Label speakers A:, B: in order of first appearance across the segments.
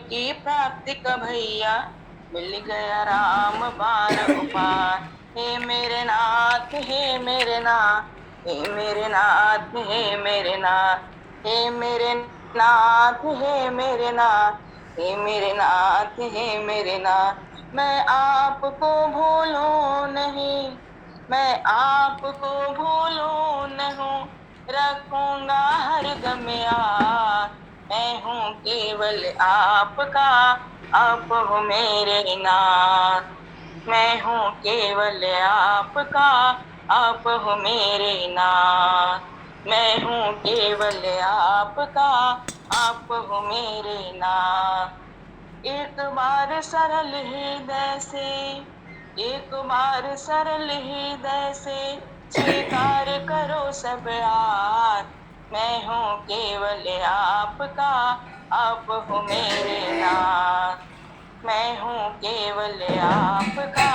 A: की प्राप्ति का भैया, मिल गया राम बार उपाय। हे मेरे नाथ, हे मेरे नाथ, हे मेरे नाथ, हे मेरे नाथ, हे मेरे नाथ, हे मेरे नाथ, हे मेरे नाथ, हे मेरे नाथ। मैं आपको भूलूं नहीं, मैं आपको भूलूं नहीं, रखूंगा हरदम याद। मैं हूँ केवल आपका, आप हो मेरे नाथ। मैं हूँ केवल आपका, आप हो मेरे नाथ। मैं हूँ केवल आपका, आप हो मेरे नाथ। एक बार सरल हृदय से, एक बार सरल हृदय से स्वीकार करो सब यार। मैं हूँ केवल आपका, आप हो मेरे नाथ। मैं हूँ केवल आपका,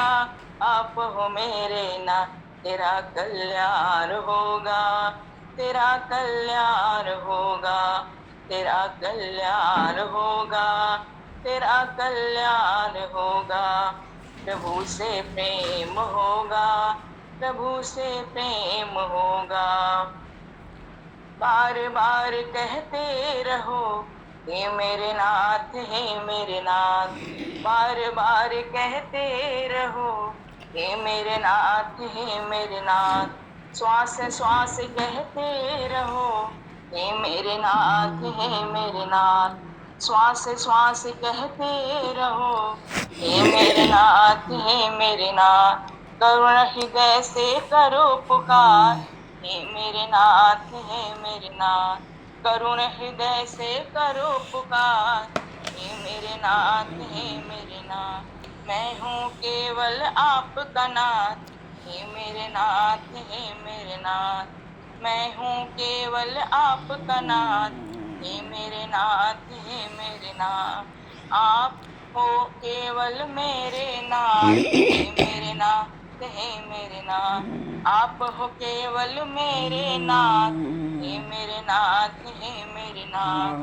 A: आप हो मेरे नाथ। तेरा कल्याण होगा, तेरा कल्याण होगा, तेरा कल्याण होगा, तेरा कल्याण होगा। प्रभु से प्रेम होगा, प्रभु से प्रेम होगा। बार बार कहते रहो, हे मेरे नाथ, हे मेरे नाथ। बार बार कहते रहो, हे मेरे नाथ, हे मेरे नाथ। श्वास श्वास कहते रहो, हे मेरे नाथ, हे मेरे नाथ। श्वास श्वास कहते रहो, हे मेरे नाथ, हे मेरे नाथ। करुण हृदय से करो पुकार, हे मेरे नाथ, हे मेरे नाथ। करुण हृदय से करो पुकार, हे मेरे नाथ, हे मेरे नाथ। मैं हूँ केवल आपका नाथ, हे मेरे नाथ, हे मेरे नाथ। मैं हूँ केवल आपका नाथ, हे मेरे नाथ, हे मेरे नाथ। आप हो केवल मेरे नाथ, हे मेरे नाथ, हे मेरे नाथ। आप हो केवल मेरे नाथ, हे मेरे नाथ, हे मेरे नाथ।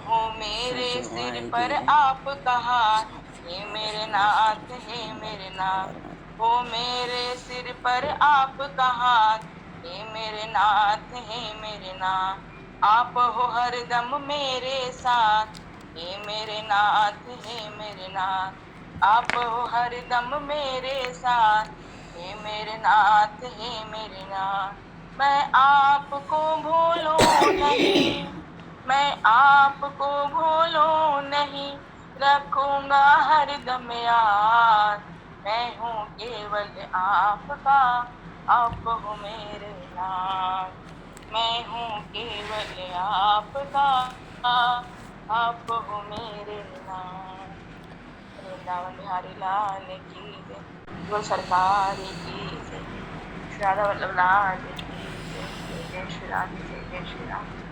A: हो मेरे सिर पर आपका हाथ, हे मेरे नाथ, हे मेरे नाथ। हो मेरे सिर पर आपका हाथ, हे मेरे नाथ, हे मेरे नाथ। आप हो हरदम मेरे साथ, हे मेरे नाथ, हे मेरे नाथ। आप हो हरदम मेरे साथ, हे मेरे नाथ, हे मेरे नाथ। मैं आपको भूलूं नहीं, मैं आपको भूलूं नहीं, रखूंगा हरदम याद। मैं हूँ केवल आपका, आप हो मेरे नाथ। मैं हूँ केवल आपका, आप हो मेरे नाथ। वृंदावन बिहारी लाल की जय, बोल सरकार की जय, श्री राधा वल्लभ लाल की जय। जय जय श्री राधे, जय जय श्री राधे।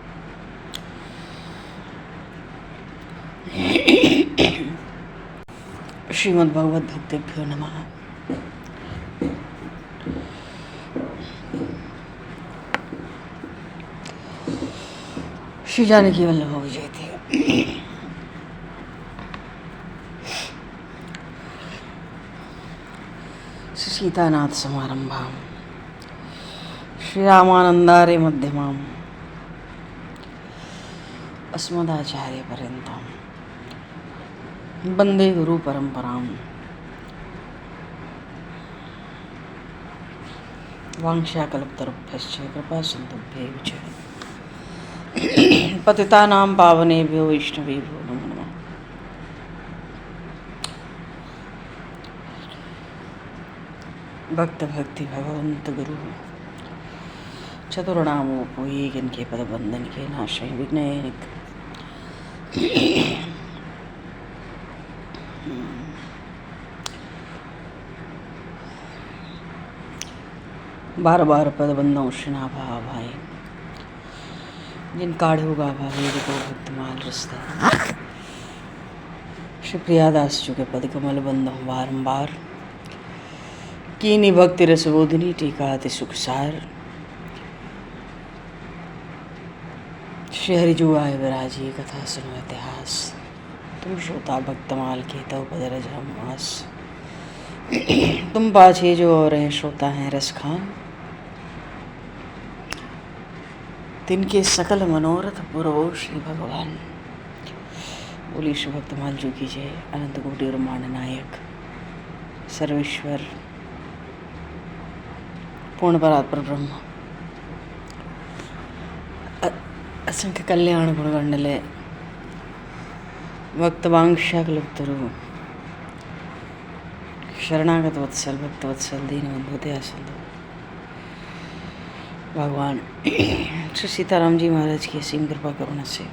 B: श्रीमद्भगवद् भक्तेभ्यो नमः। श्री जानकी वल्लभ विजय थे। सीतानाथ समारंभां श्री रामानंदारे मध्यमाम् अस्मदाचार्य पर्यन्तं वंदे गुरु परंपराम्। वाञ्छाकल्पतरुभ्यश्च कृपा सिन्धुभ्यैव च पतितानां पावनेभ्यो वैष्णवेभ्यो नमो नमः। भक्त भक्ति भगवंत गुरु चतुर्णामोपवीगन के पद बंधन के नाशय विघ्नयनिक। बार बार पद बंधों श्रीना भा भाई जिन काढ़ो गा भावे को भक्तमाल रस्ता। श्री प्रियादास जी के पद कमल बंधों बारंबार कीनी भक्ति रसबोधिनी टीकाति सुखसार। श्री हरिजू आए विराजी कथा सुनो इतिहास तुम श्रोता भक्तमाल के तव पदरज हम आस, तुम पाछे जो और हैं श्रोता हैं रस खान, तिनके सकल मनोरथ पुरो श्री भगवान। बोली श्री भक्तमाल जी की जय। अनंत कोटि ब्रह्मांड नायक सर्वेश्वर पूर्ण परात्पर ब्रह्म असंख्य कल्याण गुणगंडले भक्तवांशाकल्पतरु शरणागत वत्सल भक्त वत्सल दीनबंधु दयासिंधु भगवान श्री सीताराम जी महाराज की असीम कृपा करुणा से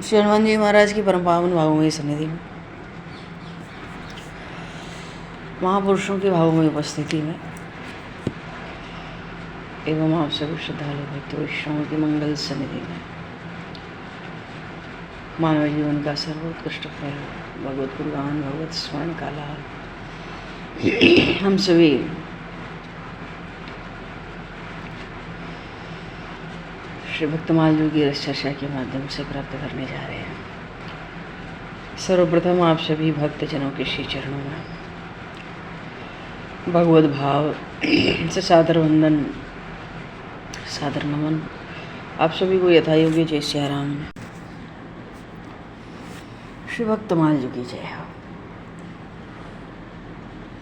B: श्री हनुमान जी महाराज की परम पावन भावमयी सन्निधि में महापुरुषों की भावमयी उपस्थिति में एवं आप सभी श्रद्धालु भक्त वैष्णवों की मंगल सन्निधि में मानव जीवन का सर्वोत्कृष्ट फल भगवत गुणगान भगवत स्मरण का लाभ हम सभी श्री भक्तमाल जी की रस चर्चा के माध्यम से प्राप्त करने जा रहे हैं। सर्वप्रथम आप सभी भक्तजनों के श्री चरणों में भगवत भाव से सादर वंदन सादर नमन। आप सभी को यथायोग्य जय श्री राम। श्री भक्तमाल जी की जय हो।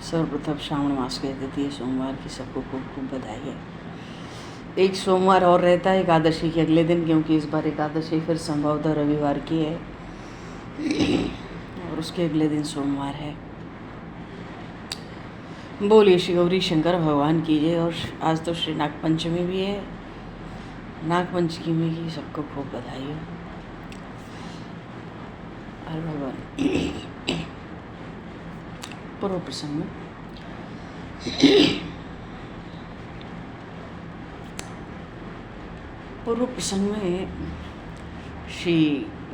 B: सर्वप्रथम श्रावण मास के द्वितीय सोमवार की सबको खूब खूब बधाई है। एक सोमवार और रहता है एकादशी के अगले दिन, क्योंकि इस बार एकादशी फिर संभवतः रविवार की है और उसके अगले दिन सोमवार है। बोलिए श्री गौरी शंकर भगवान की जय। और आज तो श्री नागपंचमी भी है। नागपंचमी की सबको खूब बधाई हो। हर भगवान पूर्व प्रसंग में श्री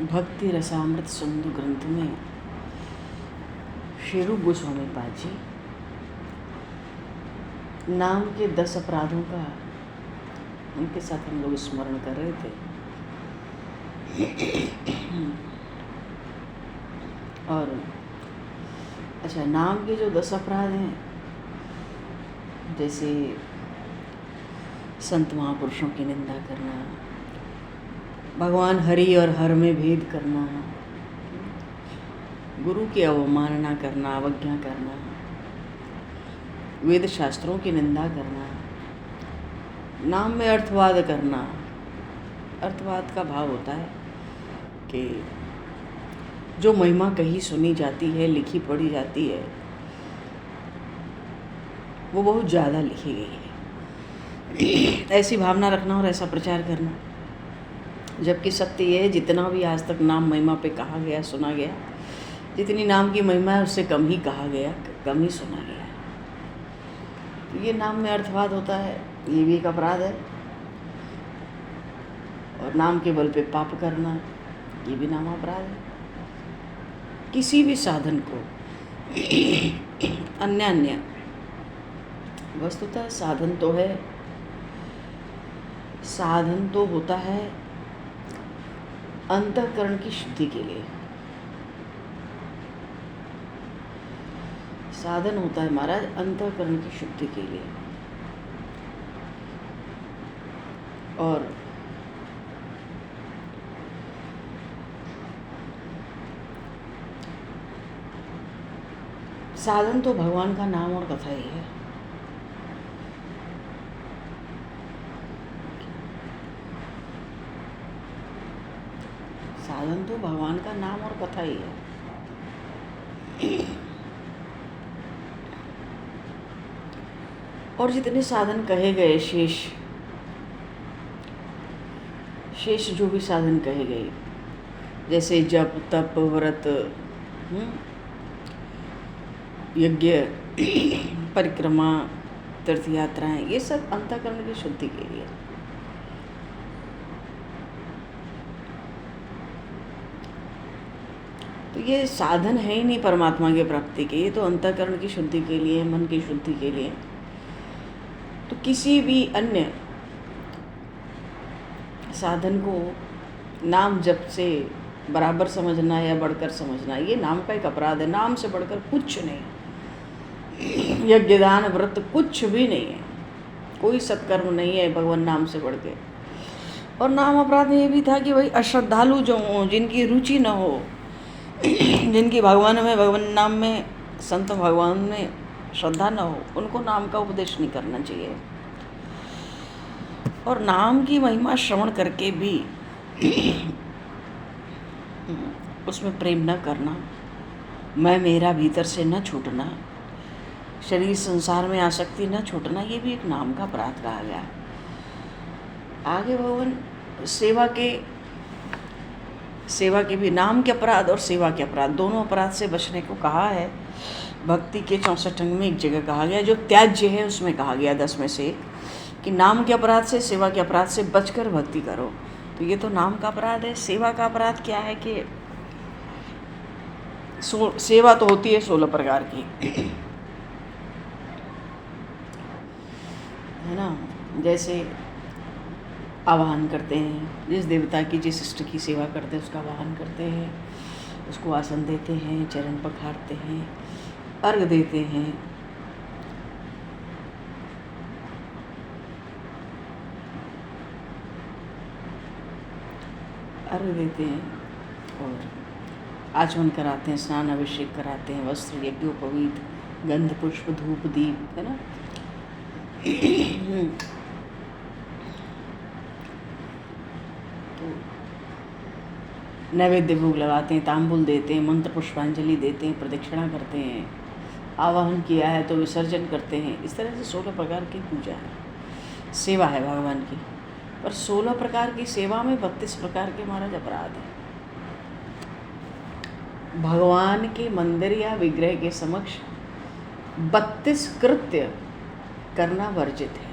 B: भक्ति रसामृत सिंधु ग्रंथ में श्री रूप गोस्वामी पाद जी नाम के 10 अपराधों का उनके साथ हम लोग स्मरण कर रहे थे। और अच्छा, नाम के जो 10 अपराध हैं, जैसे संत महापुरुषों की निंदा करना, भगवान हरि और हर में भेद करना, गुरु की अवमानना करना, अवज्ञा करना, वेद शास्त्रों की निंदा करना, नाम में अर्थवाद करना। अर्थवाद का भाव होता है कि जो महिमा कही सुनी जाती है, लिखी पढ़ी जाती है, वो बहुत ज़्यादा लिखी गई है, ऐसी भावना रखना और ऐसा प्रचार करना। जबकि सत्य ये है, जितना भी आज तक नाम महिमा पे कहा गया, सुना गया, जितनी नाम की महिमा है उससे कम ही कहा गया, कम ही सुना गया। तो ये नाम में अर्थवाद होता है, ये भी एक अपराध है। और नाम के बल पे पाप करना, ये भी नाम अपराध है। किसी भी साधन को अन्य वस्तुतः साधन तो होता है अंतःकरण की शुद्धि के लिए। साधन होता है महाराज अंतःकरण की शुद्धि के लिए। और साधन तो भगवान का नाम और कथा ही है। साधन तो भगवान का नाम और कथा ही है। और जितने साधन कहे गए, शेष जो भी साधन कहे गए, जैसे जप तप व्रत यज्ञ परिक्रमा तीर्थ यात्राएं, ये सब अंतःकरण की शुद्धि के लिए। तो ये साधन है ही नहीं परमात्मा की प्राप्ति के, ये तो अंतःकरण की शुद्धि के लिए, मन की शुद्धि के लिए। तो किसी भी अन्य साधन को नाम जप से बराबर समझना या बढ़कर समझना, ये नाम का एक अपराध है। नाम से बढ़कर कुछ नहीं, यज्ञ दान व्रत कुछ भी नहीं है, कोई सत्कर्म नहीं है भगवान नाम से बढ़ के। और नाम अपराध में ये भी था कि भाई अश्रद्धालु जो हों, जिनकी रुचि न हो, जिनकी भगवान में, भगवान नाम में, संत भगवान में श्रद्धा न हो, उनको नाम का उपदेश नहीं करना चाहिए। और नाम की महिमा श्रवण करके भी उसमें प्रेम न करना, मैं मेरा भीतर से न छूटना, शरीर संसार में आसक्ति न छूटना, ये भी एक नाम का अपराध कहा गया। आगे भगवान सेवा के भी, नाम के अपराध और सेवा के अपराध दोनों अपराध से बचने को कहा है। भक्ति के 64 अंग में एक जगह कहा गया, जो त्याज्य है उसमें कहा गया 10 में से 1, कि नाम के अपराध से, सेवा के अपराध से बचकर भक्ति करो। तो ये तो नाम का अपराध है। सेवा का अपराध क्या है कि सेवा तो होती है 16 प्रकार की, है ना। जैसे आवाहन करते हैं, जिस देवता की, जिस इष्ट की सेवा करते हैं उसका आवाहन करते हैं, उसको आसन देते हैं, चरण पखारते हैं, अर्घ देते हैं, और आचमन कराते हैं, स्नान अभिषेक कराते हैं, वस्त्र यज्ञोपवीत, गंध पुष्प धूप दीप, है ना। तो नैवेद्य भोग लगाते हैं, तांबुल देते हैं, मंत्र पुष्पांजलि देते हैं, प्रदक्षिणा करते हैं, आवाहन किया है तो विसर्जन करते हैं। इस तरह से 16 प्रकार की पूजा है, सेवा है भगवान की। पर 16 प्रकार की सेवा में 32 प्रकार के महाराज अपराध हैं। भगवान के मंदिर या विग्रह के समक्ष 32 कृत्य करना वर्जित है।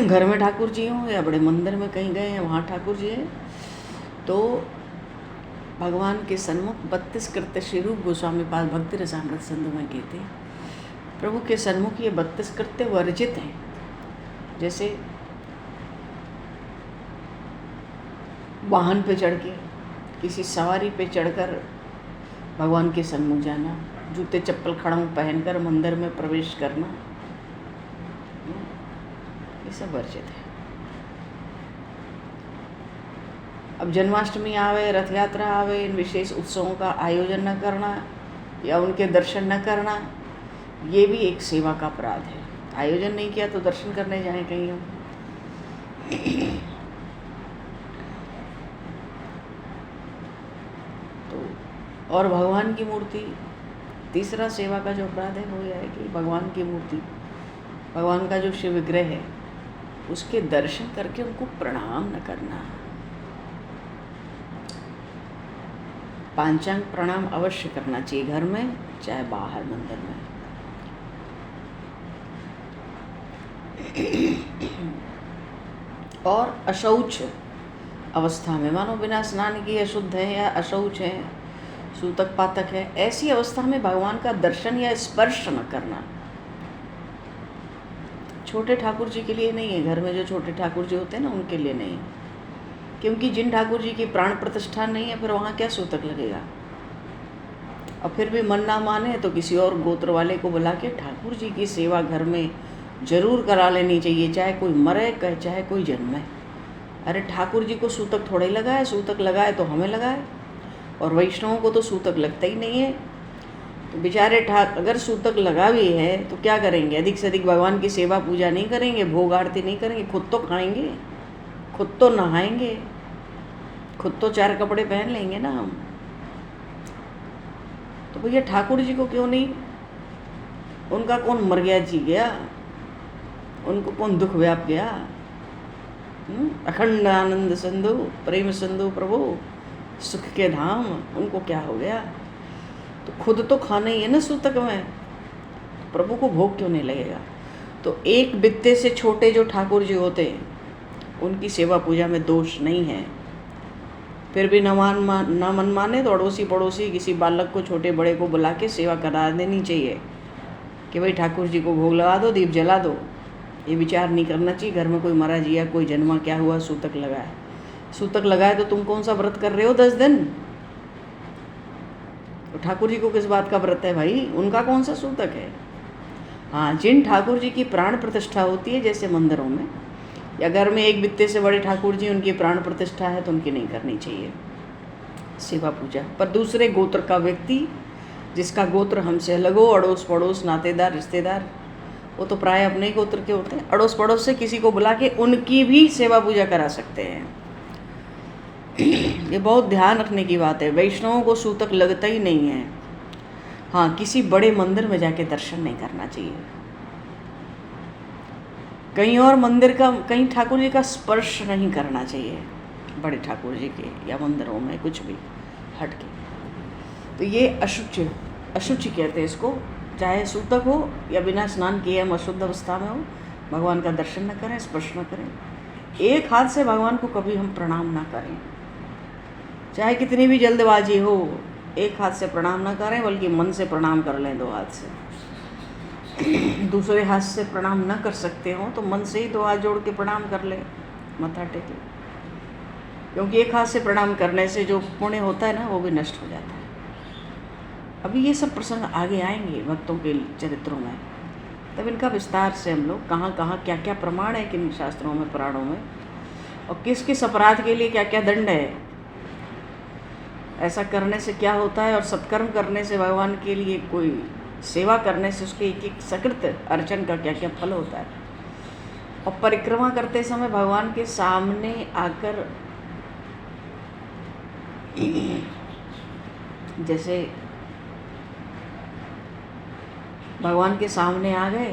B: घर में ठाकुर जी हों या बड़े मंदिर में कहीं गए हैं, वहाँ ठाकुर जी हैं, तो भगवान के सन्मुख 32 कृत्य श्री रूप गोस्वामी पाद भक्ति रसामृत सिंधु में कहते हैं, प्रभु के सन्मुख ये 32 कृत्य वर्जित हैं। जैसे वाहन पे चढ़ के, किसी सवारी पे चढ़कर भगवान के सन्मुख जाना, जूते चप्पल खड़ाऊ पहनकर मंदिर में प्रवेश करना, ये सब वर्जित है। अब जन्माष्टमी आवे, रथ यात्रा आवे, इन विशेष उत्सवों का आयोजन न करना या उनके दर्शन न करना, ये भी एक सेवा का अपराध है। आयोजन नहीं किया तो दर्शन करने जाएं कहीं हम। तो और भगवान की मूर्ति, तीसरा सेवा का जो अपराध है वो यह है कि भगवान की मूर्ति, भगवान का जो शिव विग्रह है, उसके दर्शन करके उनको प्रणाम न करना। पांचांग प्रणाम अवश्य करना चाहिए, घर में चाहे बाहर मंदिर में। और अशौच अवस्था में, मानो बिना स्नान किए अशुद्ध है या अशौच है, सूतक पातक है, ऐसी अवस्था में भगवान का दर्शन या स्पर्श न करना। छोटे ठाकुर जी के लिए नहीं है, घर में जो छोटे ठाकुर जी होते हैं ना, उनके लिए नहीं, क्योंकि जिन ठाकुर जी की प्राण प्रतिष्ठा नहीं है, फिर वहाँ क्या सूतक लगेगा। और फिर भी मन ना माने तो किसी और गोत्र वाले को बुला के ठाकुर जी की सेवा घर में जरूर करा लेनी चाहिए, चाहे कोई मरे चाहे कोई जन्मे। अरे ठाकुर जी को सूतक थोड़ा ही लगाए, सूतक लगाए तो हमें लगाए, और वैष्णवों को तो सूतक लगता ही नहीं है। तो बेचारे अगर सूतक लगा भी है तो क्या करेंगे, अधिक से अधिक भगवान की सेवा पूजा नहीं करेंगे, भोग आरती नहीं करेंगे, खुद तो खाएंगे, खुद तो नहाएंगे, खुद तो 4 कपड़े पहन लेंगे ना हम। तो भैया ठाकुर जी को क्यों नहीं, उनका कौन मर गया जी गया, उनको कौन दुख व्याप गया। अखंड आनंद सिंधु प्रेम सिंधु प्रभु सुख के धाम, उनको क्या हो गया। तो खुद तो खाना ही है ना सूतक में, तो प्रभु को भोग क्यों नहीं लगेगा। तो एक बित्ते से छोटे जो ठाकुर जी होते हैं, उनकी सेवा पूजा में दोष नहीं है। फिर भी न मन माने तो अड़ोसी पड़ोसी किसी बालक को, छोटे बड़े को बुला के सेवा करा देनी चाहिए कि भाई ठाकुर जी को भोग लगा दो, दीप जला दो। ये विचार नहीं करना चाहिए घर में कोई मरा जिया, कोई जन्मा, क्या हुआ, सूतक लगा है। सूतक लगाए तो तुम कौन सा व्रत कर रहे हो 10 दिन? तो ठाकुर जी को किस बात का व्रत है भाई? उनका कौन सा सूतक है? हाँ, जिन ठाकुर जी की प्राण प्रतिष्ठा होती है, जैसे मंदिरों में या घर में एक बित्ते से बड़े ठाकुर जी, उनकी प्राण प्रतिष्ठा है तो उनकी नहीं करनी चाहिए सेवा पूजा। पर दूसरे गोत्र का व्यक्ति, जिसका गोत्र हमसे अलग हो, अड़ोस पड़ोस, नातेदार, रिश्तेदार, वो तो प्राय अपने ही गोत्र के होते हैं। अड़ोस पड़ोस से किसी को बुला के उनकी भी सेवा पूजा करा सकते हैं। ये बहुत ध्यान रखने की बात है। वैष्णवों को सूतक लगता ही नहीं है। हाँ, किसी बड़े मंदिर में जाके दर्शन नहीं करना चाहिए। कहीं और मंदिर का, कहीं ठाकुर जी का स्पर्श नहीं करना चाहिए, बड़े ठाकुर जी के या मंदिरों में कुछ भी हट के। तो ये अशुचि, अशुचि कहते हैं इसको। चाहे सूतक हो या बिना स्नान किए हम अशुद्ध अवस्था में हो, भगवान का दर्शन न करें, स्पर्श न करें। एक हाथ से भगवान को कभी हम प्रणाम ना करें, चाहे कितनी भी जल्दबाजी हो, एक हाथ से प्रणाम ना करें, बल्कि मन से प्रणाम कर लें 2 हाथ से। दूसरे हाथ से प्रणाम न कर सकते हो तो मन से ही 2 हाथ जोड़ के प्रणाम कर ले, मत्था टेके। क्योंकि एक हाथ से प्रणाम करने से जो पुण्य होता है ना, वो भी नष्ट हो जाता है। अभी ये सब प्रसंग आगे आएंगे भक्तों के चरित्रों में, तब इनका विस्तार से हम लोग कहाँ कहाँ क्या क्या प्रमाण है किन शास्त्रों में, पुराणों में, और किस किस अपराध के लिए क्या क्या दंड है, ऐसा करने से क्या होता है, और सत्कर्म करने से, भगवान के लिए कोई सेवा करने से उसके एक एक सकृत अर्चन का क्या क्या फल होता है। और परिक्रमा करते समय भगवान के सामने आकर, जैसे भगवान के सामने आ गए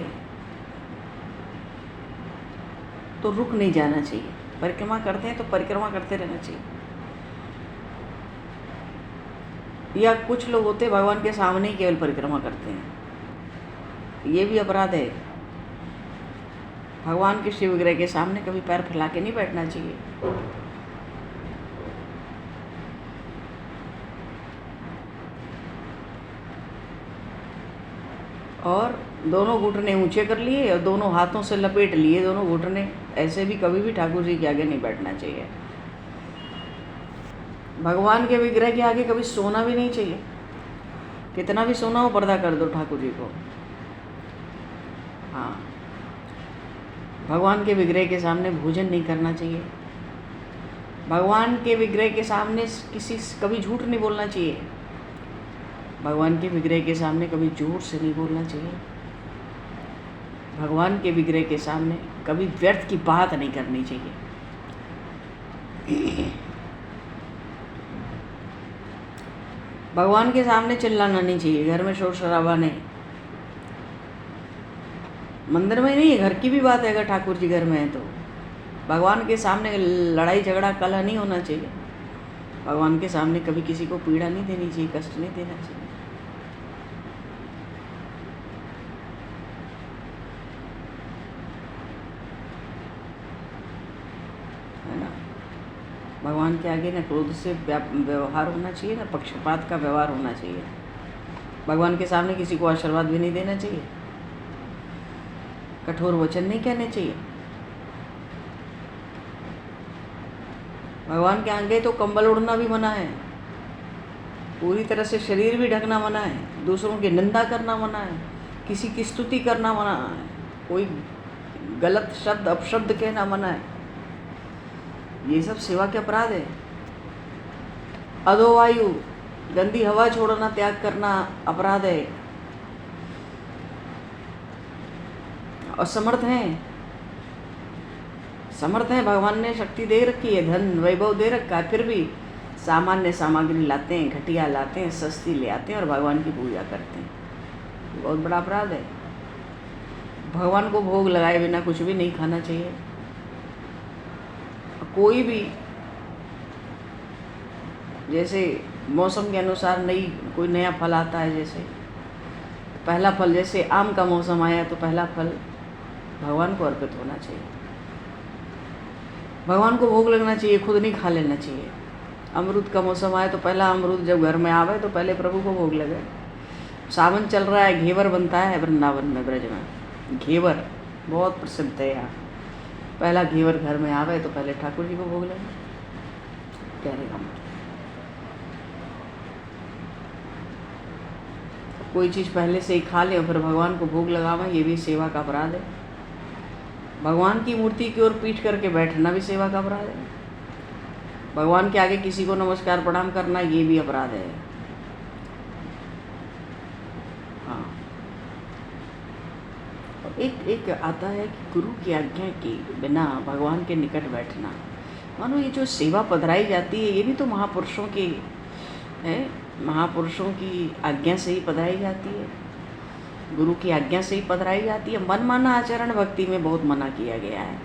B: तो रुक नहीं जाना चाहिए। परिक्रमा करते हैं तो परिक्रमा करते रहना चाहिए। या कुछ लोग होते भगवान के सामने ही केवल परिक्रमा करते हैं, ये भी अपराध है। भगवान के शिव विग्रह के सामने कभी पैर फैला के नहीं बैठना चाहिए। और दोनों घुटने ऊंचे कर लिए और दोनों हाथों से लपेट लिए दोनों घुटने, ऐसे भी कभी भी ठाकुर जी के आगे नहीं बैठना चाहिए। भगवान के विग्रह के आगे कभी सोना भी नहीं चाहिए। कितना भी सोना हो, पर्दा कर दो ठाकुर जी को। हाँ, भगवान के विग्रह के सामने भोजन नहीं करना चाहिए। भगवान के विग्रह के सामने कभी झूठ नहीं बोलना चाहिए। भगवान के विग्रह के सामने कभी जोर से नहीं बोलना चाहिए। भगवान के विग्रह के सामने कभी व्यर्थ की बात नहीं करनी चाहिए। भगवान के सामने चिल्लाना नहीं चाहिए। घर में शोर शराबा नहीं। मंदिर में नहीं, घर की भी बात है। अगर ठाकुर जी घर में है तो भगवान के सामने लड़ाई झगड़ा कलह नहीं होना चाहिए। भगवान के सामने कभी किसी को पीड़ा नहीं देनी चाहिए, कष्ट नहीं देना चाहिए। है ना? भगवान के आगे न क्रोध से व्यवहार होना चाहिए, न पक्षपात का व्यवहार होना चाहिए। भगवान के सामने किसी को आशीर्वाद भी नहीं देना चाहिए। कठोर वचन नहीं कहने चाहिए। भगवान के आगे तो कंबल उड़ना भी मना है, पूरी तरह से शरीर भी ढकना मना है, दूसरों की निंदा करना मना है, किसी की स्तुति करना मना है, कोई गलत शब्द अपशब्द कहना मना है। ये सब सेवा के अपराध है। अधोवायु, गंदी हवा छोड़ना, त्याग करना अपराध है। और समर्थ हैं, भगवान ने शक्ति दे रखी है, धन वैभव दे रखा है, फिर भी सामान्य सामग्री लाते हैं, घटिया लाते हैं, सस्ती ले आते हैं और भगवान की पूजा करते हैं। बहुत बड़ा अपराध है। भगवान को भोग लगाए बिना कुछ भी नहीं खाना चाहिए। कोई भी, जैसे मौसम के अनुसार कोई नया फल आता है, जैसे पहला फल, जैसे आम का मौसम आया तो पहला फल भगवान को अर्पित होना चाहिए। भगवान को भोग लगना चाहिए, खुद नहीं खा लेना चाहिए। अमरूद का मौसम आया तो पहला अमरूद जब घर में आवे तो पहले प्रभु को भोग लगे। सावन चल रहा है, घेवर बनता है वृंदावन में, ब्रज में घेवर बहुत प्रसिद्ध है यहाँ। पहला घेवर घर में आवे तो पहले ठाकुर जी को भोग लगे। कहने का मतलब। कोई चीज़ पहले से ही खा ले और फिर भगवान को भोग लगावा, ये भी सेवा का अपराध है। भगवान की मूर्ति की ओर पीठ करके बैठना भी सेवा का अपराध है। भगवान के आगे किसी को नमस्कार प्रणाम करना, ये भी अपराध है। हाँ, और एक आता है कि गुरु की आज्ञा के बिना भगवान के निकट बैठना। मानो ये जो सेवा पधराई जाती है, ये भी तो महापुरुषों की है, महापुरुषों की आज्ञा से ही पधराई जाती है, गुरु की आज्ञा से ही पधराई जाती है। मनमाना आचरण भक्ति में बहुत मना किया गया है।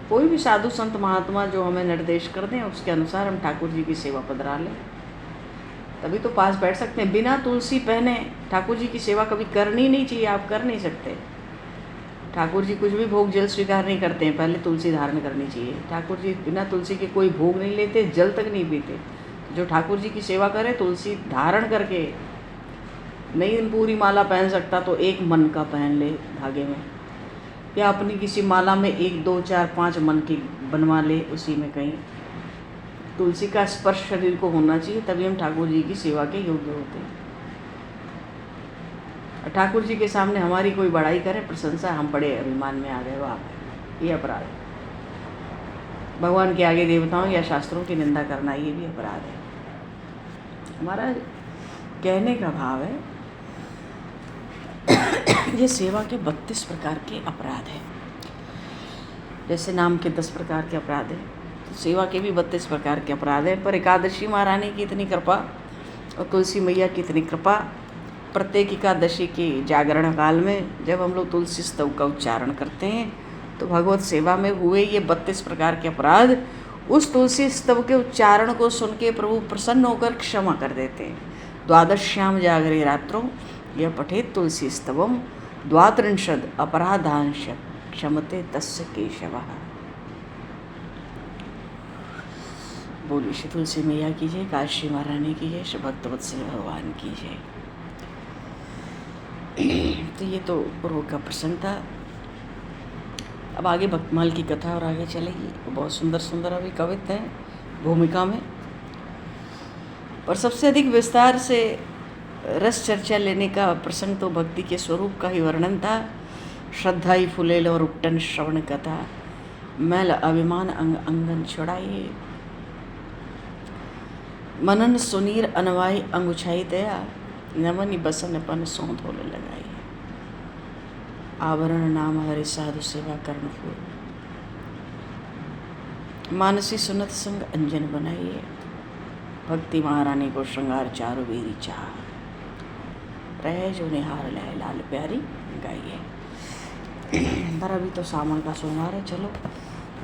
B: कोई भी साधु संत महात्मा जो हमें निर्देश कर दें, उसके अनुसार हम ठाकुर जी की सेवा पधरा लें, तभी तो पास बैठ सकते हैं। बिना तुलसी पहने ठाकुर जी की सेवा कभी करनी नहीं चाहिए, आप कर नहीं सकते। ठाकुर जी कुछ भी भोग जल स्वीकार नहीं करते हैं, पहले तुलसी धारण करनी चाहिए। ठाकुर जी बिना तुलसी के कोई भोग नहीं लेते, जल तक नहीं पीते। जो ठाकुर जी की सेवा करे तुलसी धारण करके, नहीं पूरी माला पहन सकता तो एक मन का पहन ले धागे में, या अपनी किसी माला में 1 2 4 5 मन की बनवा ले, उसी में कहीं तुलसी का स्पर्श शरीर को होना चाहिए, तभी हम ठाकुर जी की सेवा के योग्य होते हैं। ठाकुर जी के सामने हमारी कोई बड़ाई करे, प्रशंसा, हम बड़े अभिमान में आ गए, वाह, ये अपराध है। भगवान के आगे देवताओं या शास्त्रों की निंदा करना, ये भी अपराध है। हमारा कहने का भाव है ये सेवा के 32 प्रकार के अपराध हैं। जैसे नाम के 10 प्रकार के अपराध हैं, तो सेवा के भी 32 प्रकार के अपराध हैं। पर एकादशी महारानी की इतनी कृपा और तुलसी मैया की इतनी कृपा, प्रत्येक एकादशी के जागरण काल में जब हम लोग तुलसी स्तव का उच्चारण करते हैं, तो भगवत सेवा में हुए ये 32 प्रकार के अपराध उस तुलसी स्तव के उच्चारण को सुन के प्रभु प्रसन्न होकर क्षमा कर देते हैं। द्वादश्याम जागरे रात्रों यह पठेत तुलसी स्तवम 32 अपराधांश क्षमते तस्य केशवः। बोलिए श्री तुलसी मैया की जय, काशी महारानी की जय, श्री भक्तवत्सल भगवान की जय। तो ये तो पूर्व का प्रसंग था। अब आगे भक्तमाल की कथा और आगे चलेगी। बहुत सुंदर सुंदर अभी कवित्व हैं भूमिका में, पर सबसे अधिक विस्तार से रस चर्चा लेने का प्रसंग तो भक्ति के स्वरूप का ही वर्णन था। श्रद्धाई फुलेल और उट्टन श्रवण कथा, मैल अभिमान अंग अंगन छुड़ाइए, मनन सुनीर अनवाई अंगुछाई दया, नमनि बसन पन सो धोल लगाई, आवरण नाम हरि साधु सेवा कर्ण फूल, मानसी सुनत संग अंजन बनाइए, भक्ति महारानी को श्रृंगार चारु बेरी चाह, रहे जो निहार लह लाल प्यारी गाइए। पर अभी तो सावन का सोमवार है, चलो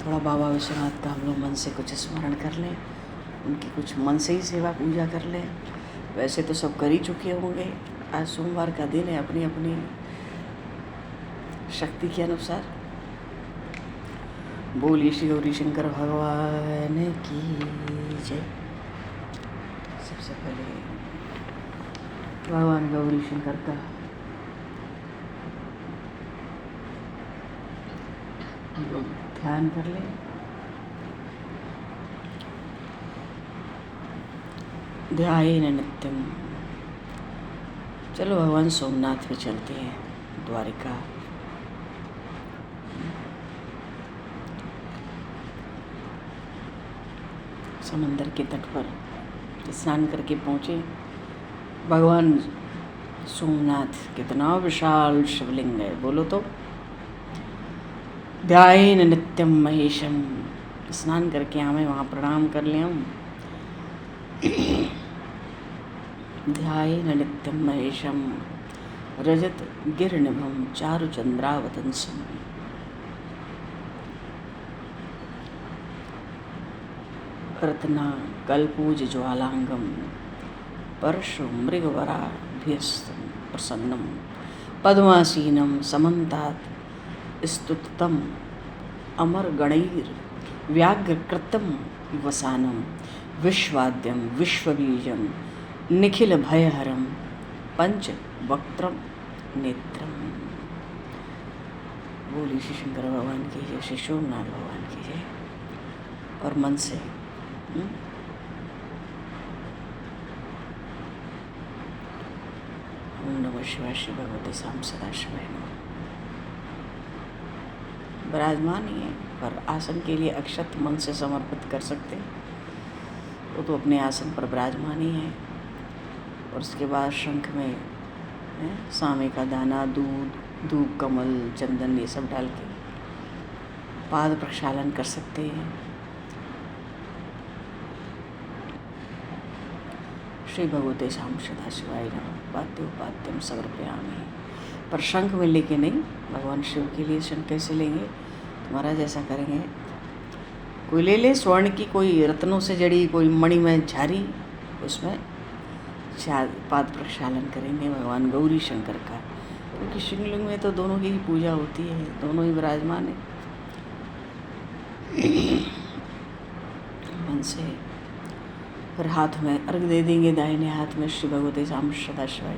B: थोड़ा बाबा विश्वनाथ का हम लोग मन से कुछ स्मरण कर लें, उनकी कुछ मन से ही सेवा पूजा कर लें। वैसे तो सब कर ही चुके होंगे, आज सोमवार का दिन है, अपनी अपनी शक्ति के अनुसार। बोलिए श्री गौरी शंकर भगवान की जय। सबसे पहले भगवान गौरी शंकर का हम लोग ध्यान कर लें। ध्यायेन नित्यम। चलो भगवान सोमनाथ पे चलते हैं, द्वारिका। समंदर के तट पर स्नान करके पहुँचे भगवान सोमनाथ। कितना विशाल शिवलिंग है, बोलो तो। ध्यायेन नित्यम महेशम। स्नान करके हमें वहाँ प्रणाम कर लें हम। ध्यायेन नित्यम महेशम रजत गिरनिभम चारु चंद्रावतंसम। रत्ना कल्पूज ज्वालांगम परशु मृगवराभ्यस्तं प्रसन्नं पद्मासीनं समन्तात् स्तुतम् अमरगणैर् व्याघ्रकृतं वसानं विश्वाद्यं विश्वबीजं निखिलभयहरं पंचवक्त्रं नेत्रम। बोली श्री शंकर भगवान की जय, श्री सोमनाथ भगवान की जय। और मन से नमः शिवाय। श्री भगवते साम सदा शिवाय नमः। विराजमान ही है, पर आसन के लिए अक्षत मन से समर्पित कर सकते हैं, वो तो अपने आसन पर विराजमान ही है। और उसके बाद शंख में सामे का दाना, दूध, धूप, कमल, चंदन ये सब डाल के पाद प्रक्षालन कर सकते हैं। श्री भगवते साम सदा शिवाय नमः। पाद्योपाद्यम समर्पयामि। पर शंख में लेके नहीं, भगवान शिव के लिए शंख कैसे लेंगे? तुम्हारा जैसा करेंगे, कोई ले ले स्वर्ण की, कोई रत्नों से जड़ी, कोई मणि में झारी, उसमें पाद प्रक्षालन करेंगे भगवान गौरी शंकर का, क्योंकि शिवलिंग में तो दोनों की ही पूजा होती है, दोनों ही विराजमान है। मन से फिर हाथ में अर्घ दे देंगे, दाहिने हाथ में श्री भगवते साम सदा शिवाय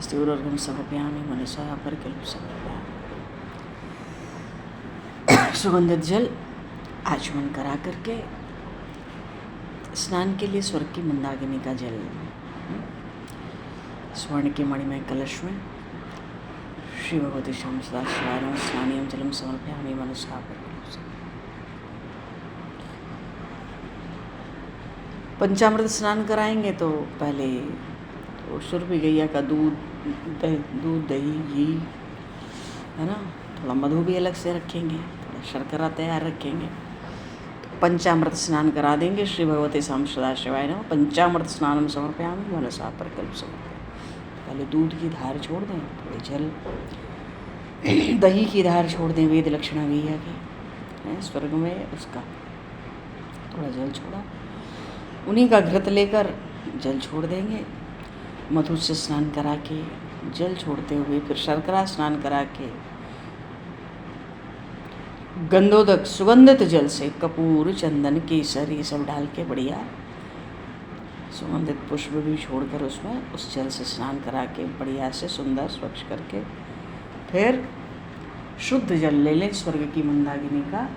B: स्थिरर्घम समर्पयामि मनसा परिकल्प समर्पयामि। सुगंधित जल आचमन करा करके स्नान के लिए स्वर्ग की मंदाकिनी का जल स्वर्ण के मणिमय कलश में श्री भगवते साम सदा शिवाय नमः स्नानीयं जलम समर्पयामि मनसा परिकल्प। पंचामृत स्नान कराएंगे तो पहले तो सुरभि गैया का दूध, दही, घी है ना, थोड़ा मधु भी अलग से रखेंगे, थोड़ा शर्करा तैयार रखेंगे। तो पंचामृत स्नान करा देंगे श्री भगवते साम सदा शिवाय नमः। पंचामृत स्नानम समर्पयामि मनसा परिकल्प समर्पयामि। पहले दूध की धार छोड़ दें, थोड़े जल, दही की धार छोड़ दें, वेद लक्षणा गैया की स्वर्ग में, उसका थोड़ा जल छोड़ा, उन्हीं का घृत लेकर जल छोड़ देंगे। मधु से स्नान करा के जल छोड़ते हुए फिर शर्करा स्नान करा के गंधोदक सुगंधित जल से कपूर, चंदन, केसर ये सब डाल के बढ़िया सुगंधित पुष्प भी छोड़कर उसमें उस जल से स्नान करा के बढ़िया से सुंदर स्वच्छ करके फिर शुद्ध जल ले लें स्वर्ग की मंदाकिनी का।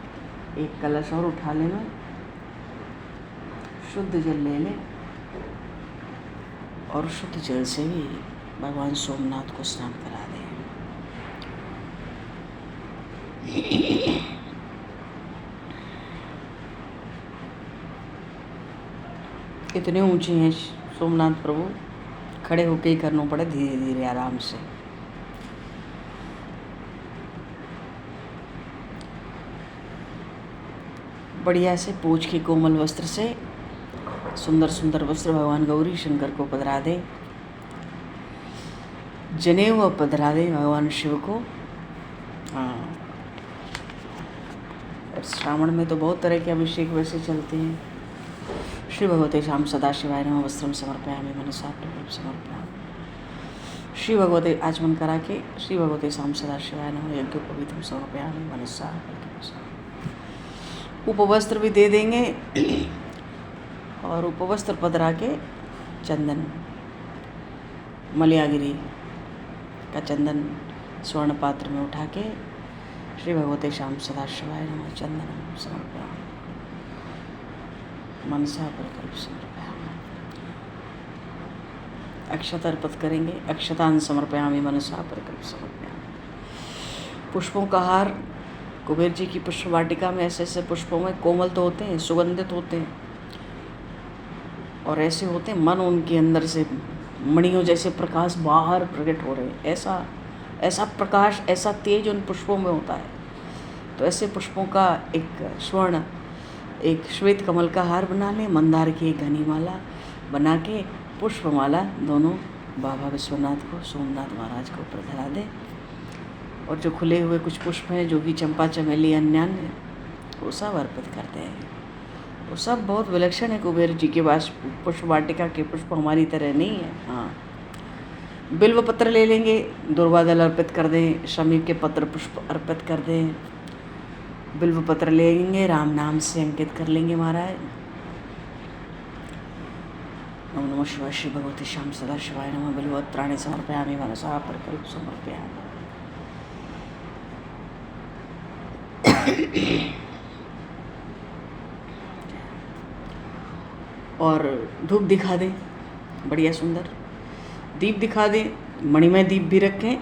B: एक कलश और उठा लेना, शुद्ध जल ले लें और शुद्ध जल से भी भगवान सोमनाथ को स्नान करा दें। इतने ऊंचे हैं सोमनाथ प्रभु, खड़े होके ही करना पड़े, धीरे धीरे आराम से। बढ़िया से पोंछ के कोमल वस्त्र से सुंदर सुंदर वस्त्र भगवान गौरी शंकर को पधरा दे, जनेऊ पधरा दे भगवान शिव को। हाँ, और श्रावण में तो बहुत तरह के अभिषेक वैसे चलते हैं। श्री भगवते साम सदा शिवाय नमः वस्त्रम समर्पयामि मनसा परिकल्प समर्पयामि। श्री भगवते आचमन करा के श्री भगवते साम सदा शिवाय नमः यज्ञोपवीतम समर्पयामि मनसा परिकल्प समर्पयामि। उपवस्त्र भी दे देंगे और उपवस्त्र पधरा के चंदन, मलयागिरी का चंदन स्वर्ण पात्र में उठा के श्री भगवते साम सदा शिवाय नमः चंदनम समर्पयामि मनसा परिकल्प समर्पयामि। अक्षत अर्पित करेंगे, अक्षतान समर्पयामि मनसा परिकल्प समर्पयामि। पुष्पों का हार, कुबेर जी की पुष्प वाटिका में ऐसे ऐसे पुष्पों में कोमल तो होते हैं, सुगंधित होते हैं और ऐसे होते हैं मन उनके अंदर से मणियों जैसे प्रकाश बाहर प्रकट हो रहे हैं। ऐसा प्रकाश, ऐसा तेज उन पुष्पों में होता है। तो ऐसे पुष्पों का एक श्वेत कमल का हार बना लें, मंदार की एक घनी माला बना के पुष्पमाला दोनों बाबा विश्वनाथ को, सोमनाथ महाराज को ऊपर धरा दें। और जो खुले हुए कुछ पुष्प हैं, जो कि चंपा, चमेली, अन्यान्य, वो सब अर्पित करते हैं। वो सब बहुत विलक्षण है कुबेर जी के पास। पुष्प वाटिका के पुष्प हमारी तरह नहीं है। हाँ, बिल्व पत्र ले लेंगे, दुर्वादल अर्पित कर दें, शमी के पत्र पुष्प अर्पित कर दें, बिल्व पत्र लेंगे, राम नाम से अंकित कर लेंगे महाराज। नमो नमः शिवाय। श्री भगवते साम सदा शिवाय नमः बिल्वपत्राणि समर्पयामि मनसा परिकल्प समर्पयामि। और धूप दिखा दें बढ़िया सुंदर, दीप दिखा दें, मणिमय दीप भी रखें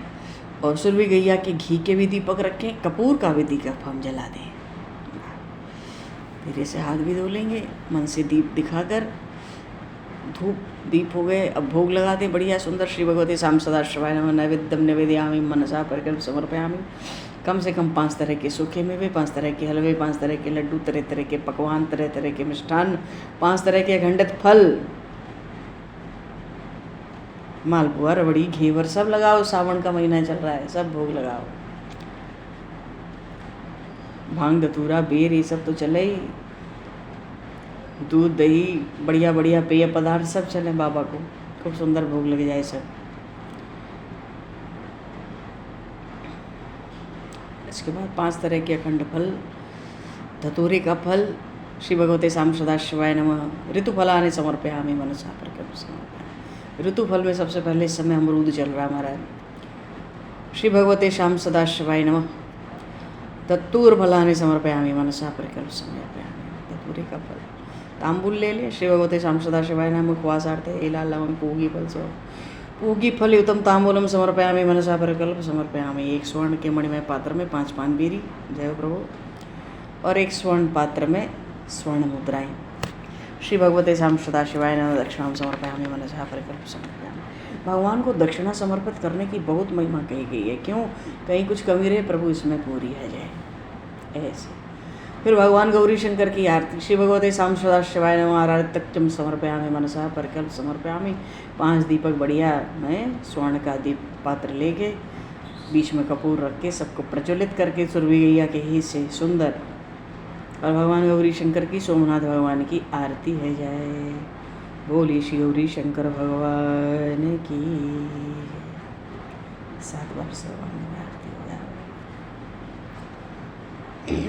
B: और सुरभि गैया के घी के भी दीपक रखें, कपूर का भी दीपक हम जला दें। धीरे से हाथ भी धो लेंगे, मन से दीप दिखाकर। धूप दीप हो गए, अब भोग लगा दें बढ़िया सुंदर। श्री भगवते शाम सदा शिवाय नमः। नैवेद्यम निवेदयामि मनसा परिकल्प समर्पयामि। कम से कम 5 तरह के सूखे मेवे, 5 तरह के हलवे, 5 तरह के लड्डू, तरह तरह के पकवान, तरह तरह के मिष्ठान, 5 तरह के अखंडित फल, मालपुआ, रबड़ी, घेवर सब लगाओ। सावन का महीना चल रहा है, सब भोग लगाओ। भांग, धतूरा, बेर ये सब तो चले ही। दूध, दही, बढ़िया बढ़िया पेय पदार्थ सब चले बाबा को, खूब सुंदर भोग लग जाए सब। इसके बाद 5 तरह के अखंड फल, धतूरे का फल। श्री भगवते शाम सदा शिवाय नमः। ऋतुफलानि समर्पयामि मनसा परिकल्प समर्पयामि। ऋतुफल में सबसे पहले इस समय अमरूद चल रहा हमारा। श्री भगवते शाम सदा शिवाय नमः। दत्तूर फलानि समर्पयामि मनसा परिकल्प समर्पयामि। धतूरे का फल। तांबुल ले ले। श्री भगवते शाम सदा शिवाय नमः। मुखवासार्थे एला लवंग पूगी फल सो पूगी फल युतम तांबूलम समर्पयामि मनसा परिकल्प समर्पयामि। 1 स्वर्ण के मणिमय पात्र में 5 पान बीरी, जय प्रभु, और 1 स्वर्ण पात्र में स्वर्ण मुद्राएं। श्री भगवते शाम सदा शिवाय नमः। दक्षिणाम समर्पयामि मनसा परिकल्प समर्पयामि। भगवान को दक्षिणा समर्पित करने की बहुत महिमा कही गई है। क्यों? कहीं कुछ कमी रहे प्रभु इसमें पूरी है जय। ऐसे फिर भगवान गौरी शंकर की आरती। श्री भगवते शाम सदा शिवाय नमः। आराधत्यम समर्पयामि मनसा परिकल्प समर्पयामि। 5 दीपक बढ़िया मैं स्वर्ण का दीप पात्र लेके बीच में कपूर रख के सबको प्रज्वलित करके सुरभि गैया के ही से सुंदर और भगवान गौरी शंकर की, सोमनाथ भगवान की आरती है जय। बोली श्री गौरी शंकर भगवान की। 7 बार भगवान में आरती हो जाए।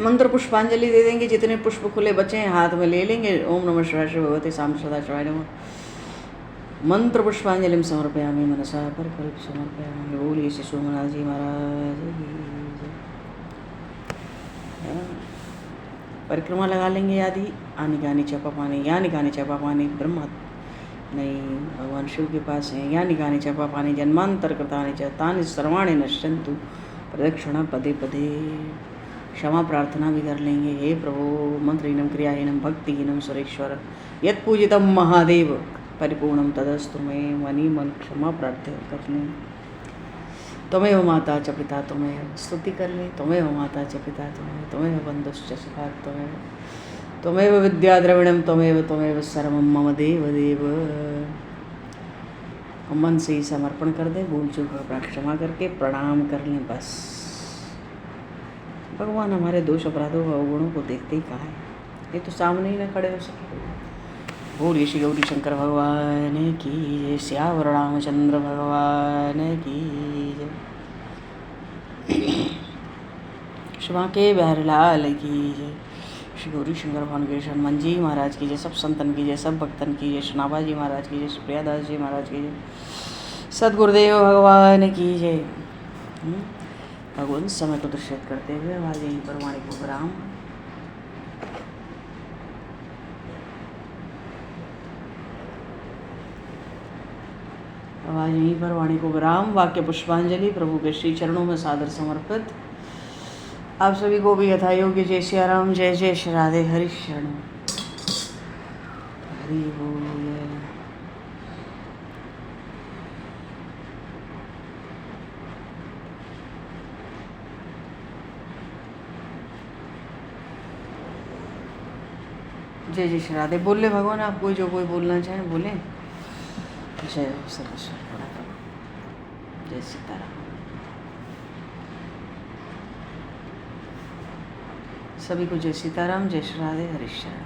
B: मंत्र पुष्पांजलि दे देंगे। जितने पुष्प खुले बचे हैं हाथ में ले लेंगे। ओम नमः शिवाय। श्री भगवते शाम सदा शिवाय नमः। मंत्र पुष्पांजलि समर्पयामि मनसा परिकल्प समर्पयामि। बोलिए श्री सोमनाथ जी महाराज की जय। परिक्रमा लगा लेंगे। आदि आनी गानी चपा पानी, यानी गानी चपा पानी ब्रह्मा नहीं भगवान शिव के पास है। यानी गानी चपा पानी जन्मांतर कृतानि च तानि सर्वाणि नश्यन्तु प्रदक्षिणा पदे पदे। क्षमा प्रार्थना भी कर लेंगे। हे प्रभु मंत्रहीनम क्रियाहीनम भक्तिहीनम सुरेश्वर यत् पूजितम महादेव परिपूर्णम तदस्तु में। मनी मन क्षमा प्रार्थना कर लें। त्वमेव माता च पिता त्वमेव। स्तुति कर लें। त्वमेव माता च पिता त्वमेव। त्वमेव बन्धुश्च सखा त्वमेव। त्वमेव विद्या द्रविणम त्वमेव। त्वमेव सर्वं मम देव देव। मन से ही समर्पण कर दें। भूल चूक का क्षमा करके प्रणाम कर लें। बस भगवान हमारे दोष अपराधों व अवगुणों को देखते ही कहाँ है। ये तो सामने ही न खड़े हो सके। बोलिए श्री गौरी शंकर भगवान की जय। श्यावर रामचंद्र भगवान की जय। शिवा के बिहारीलाल की जय। श्री गौरी शंकर भगवान के हनुमान जी महाराज की जय। सब संतन की जय, सब भक्तन की जय। शनाभा जी महाराज की जय। सुप्रियादास जी महाराज की जय। सदगुरुदेव भगवान की जय। भगवान समय को दर्शित करते हुए आवाज यहीं पर वाणी को विराम। आवाज यहीं पर वाणी को विराम। वाक्य पुष्पांजलि प्रभु के श्री चरणों में सादर समर्पित। आप सभी को भी यथा योग्य जय सिया राम, जय जय श्री राधे, हरि शरण हरि बोल। जय जय श्री राधे। बोल ले भगवान, आप कोई जो कोई बोलना चाहें बोलें। जय हो सर्वेश्वर बड़ा प्रभु। जय सीताराम। सभी को जय सीताराम, जय श्री राधे, हरि शरण।